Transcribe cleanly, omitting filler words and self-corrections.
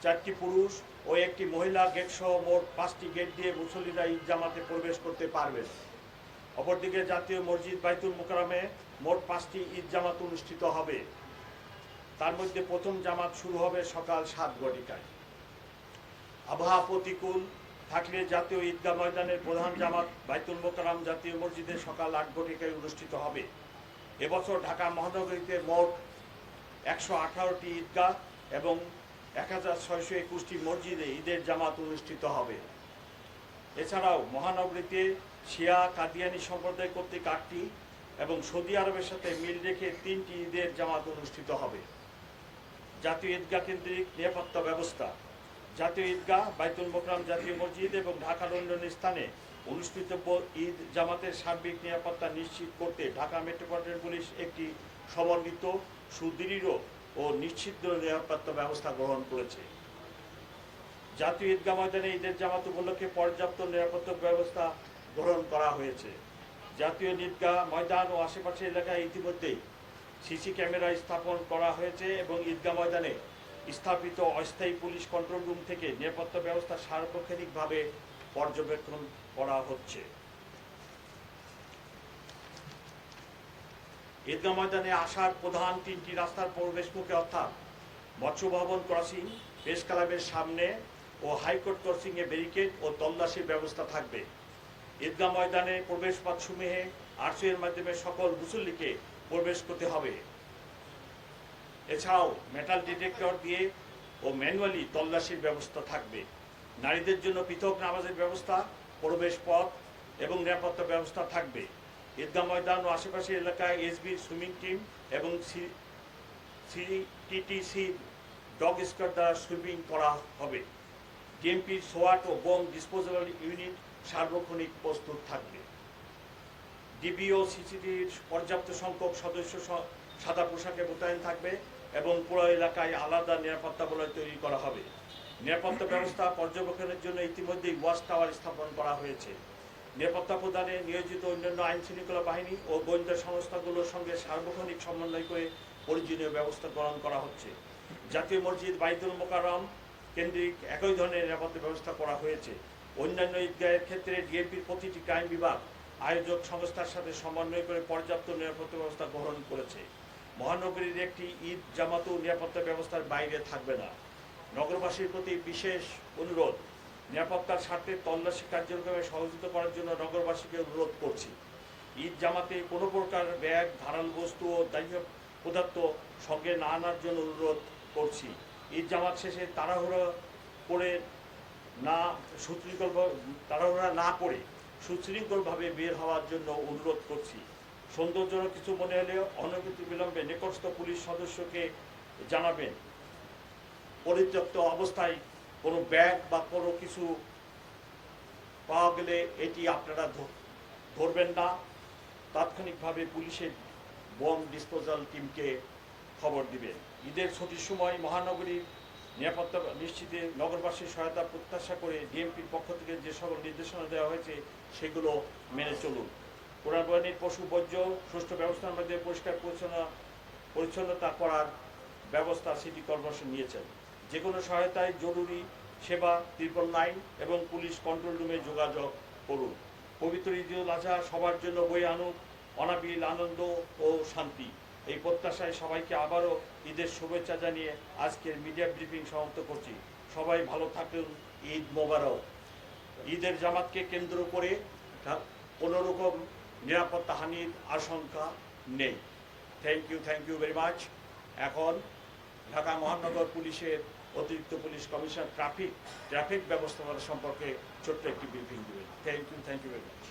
4টি পুরুষ ও 1টি মহিলা গেট সহ মোট 5টি গেট দিয়ে মুসল্লিরা ঈদ জামাতে প্রবেশ করতে পারবেন। অপরদিকে জাতীয় মসজিদ বাইতুল মোকাররমে মোট 5টি ঈদ জামাত অনুষ্ঠিত হবে। তার মধ্যে প্রথম জামাত শুরু হবে সকাল 7 ঘটিকায়। আবহাওয়া প্রতিকূল থাকলে জাতীয় ঈদগাহ ময়দানের প্রধান জামাত বাইতুল মোকাররম জাতীয় মসজিদে সকাল 8 ঘটিকায় অনুষ্ঠিত হবে। এবছর ঢাকা মহানগরীতে মোট 118টি ঈদগাহ এবং 1621টি মসজিদে ঈদের জামাত অনুষ্ঠিত হবে। এছাড়াও মহানগরীতে শিয়া কাদিয়ানী সম্প্রদায় কর্তৃক 8টি এবং সৌদি আরবের সাথে মিল রেখে 3টি ঈদের জামাত অনুষ্ঠিত হবে। জাতীয় ঈদগাহ কেন্দ্রিক নিরাপত্তা ব্যবস্থা। জাতীয় ঈদগাহ, বাইতুল মোকাররম জাতীয় মসজিদ এবং ঢাকার অন্যান্য স্থানে অনুষ্ঠিতব্য ঈদ জামাতের সার্বিক নিরাপত্তা নিশ্চিত করতে ঢাকা মেট্রোপলিটন পুলিশ একটি সমন্বিত, সুদৃঢ় ও নিশ্চিত নিরাপত্তা ব্যবস্থা গ্রহণ করেছে। জাতীয় ঈদগাহ ময়দানে ঈদের জামাত উপলক্ষে পর্যাপ্ত নিরাপত্তা ব্যবস্থা গ্রহণ করা হয়েছে। জাতীয় ঈদগাহ ময়দান ও আশেপাশের এলাকায় ইতিমধ্যেই সিসি ক্যামেরা স্থাপন করা হয়েছে এবং ঈদগাহ ময়দানে স্থাপিত অস্থায়ী পুলিশ কন্ট্রোল রুম থেকে নিরাপত্তা ব্যবস্থা সার্বক্ষণিকভাবে পর্যবেক্ষণ করা হচ্ছে। ঈদগাহ ময়দানে আসার প্রধান 3টি রাস্তার প্রবেশমুখে অর্থাৎ মৎস্য ভবন ক্রসিং, প্রেস ক্লাবের সামনে ও হাইকোর্ট ক্রসিংয়ে ব্যারিকেড ও তল্লাশির ব্যবস্থা থাকবে। ঈদগাহ ময়দানে প্রবেশপথসমূহে আরসির মাধ্যমে সকল মুসল্লিকে প্রবেশ করতে হবে। এছাড়াও মেটাল ডিটেক্টর দিয়ে ও ম্যানুয়ালি তল্লাশির ব্যবস্থা থাকবে। নারীদের জন্য পৃথক নামাজের ব্যবস্থা, প্রবেশ পথ এবং নিরাপত্তা ব্যবস্থা থাকবে। ঈদগাহ ময়দান ও আশেপাশের এলাকায় এসবির সুইমিং টিম এবং সিটিটিসি ডগ স্কোয়াড দ্বারা সুইমিং করা হবে। ডিএমপির সোয়াট ও বোম ডিসপোজাল ইউনিট সার্বক্ষণিক প্রস্তুত থাকবে। ডিবি ও সিসিটির পর্যাপ্ত সংখ্যক সদস্য সাদা পোশাকে মোতায়েন থাকবে এবং পুরো এলাকায় আলাদা নিরাপত্তা বলয় তৈরি করা হবে। নিরাপত্তা ব্যবস্থা পর্যবেক্ষণের জন্য ইতিমধ্যেই ওয়াচ টাওয়ার স্থাপন করা হয়েছে। নিরাপত্তা প্রদানে নিয়োজিত অন্যান্য আইন শৃঙ্খলা বাহিনী ও গোয়েন্দা সংস্থাগুলোর সঙ্গে সার্বক্ষণিক সমন্বয় করে প্রয়োজনীয় ব্যবস্থা গ্রহণ করা হচ্ছে। জাতীয় মসজিদ বাইতুল মোকাররম কেন্দ্রিক একই ধরনের নিরাপত্তা ব্যবস্থা করা হয়েছে। অন্যান্য ঈদগাহের ক্ষেত্রে ডিএমপির প্রতিটি ক্রাইম বিভাগ আয়োজক সংস্থার সাথে সমন্বয় করে পর্যাপ্ত নিরাপত্তা ব্যবস্থা গ্রহণ করেছে। মহানগরীর একটি ঈদ জামাতও নিরাপত্তা ব্যবস্থার বাইরে থাকবে না। নগরবাসীর প্রতি বিশেষ অনুরোধ, নিরাপত্তার স্বার্থে তল্লাশি কার্যক্রমে সহযোগিতা করার জন্য নগরবাসীকে অনুরোধ করছি। ঈদ জামাতে কোনো প্রকার ব্যাগ, ধারালো বস্তু ও দাহ্য পদার্থ সঙ্গে না আনার জন্য অনুরোধ করছি। ঈদ জামাত শেষে তাড়াহুড়া না করে সুশৃঙ্খলভাবে বের হওয়ার জন্য অনুরোধ করছি। সৌন্দর্যজনক কিছু মনে হলে অনতিবিলম্বে বিলম্বে নিকটস্থ পুলিশ সদস্যকে জানাবেন। পরিত্যক্ত অবস্থায় কোনো ব্যাগ বা কোনো কিছু পাওয়া গেলে এটি আপনারা ধরবেন না। তাৎক্ষণিকভাবে পুলিশের বোম ডিসপোজাল টিমকে খবর দিবেন। ঈদের ছুটির সময় মহানগরীর নিরাপত্তা নিশ্চিতে নগরবাসীর সহায়তা প্রত্যাশা করে ডিএমপির পক্ষ থেকে যে সকল নির্দেশনা দেওয়া হয়েছে সেগুলো মেনে চলুন। কোরবানির পশু বর্জ্য সুষ্ঠু ব্যবস্থার মধ্যে পরিষ্কার পরিচ্ছন্নতা করার ব্যবস্থা সিটি কর্পোরেশন নিয়েছেন। যে কোনো সহায়তায় জরুরি সেবা 999 এবং পুলিশ কন্ট্রোল রুমে যোগাযোগ করুন। পবিত্র ঈদুল আজহা সবার জন্য বয়ে আনুক অনাবিল আনন্দ ও শান্তি। এই প্রত্যাশায় সবাইকে আবারও ঈদের শুভেচ্ছা জানিয়ে আজকের মিডিয়া ব্রিফিং সমাপ্ত করছি। সবাই ভালো থাকুন। ঈদ মোবারক। ঈদের জামাতকে কেন্দ্র করে কোনোরকম নিরাপত্তা হানির আশঙ্কা নেই। Thank you very much. এখন ঢাকা মহানগর পুলিশের অতিরিক্ত পুলিশ কমিশনার ট্রাফিক ব্যবস্থাপনা সম্পর্কে ছোট্ট একটি ব্রিফিং দেবেন। Thank you very much.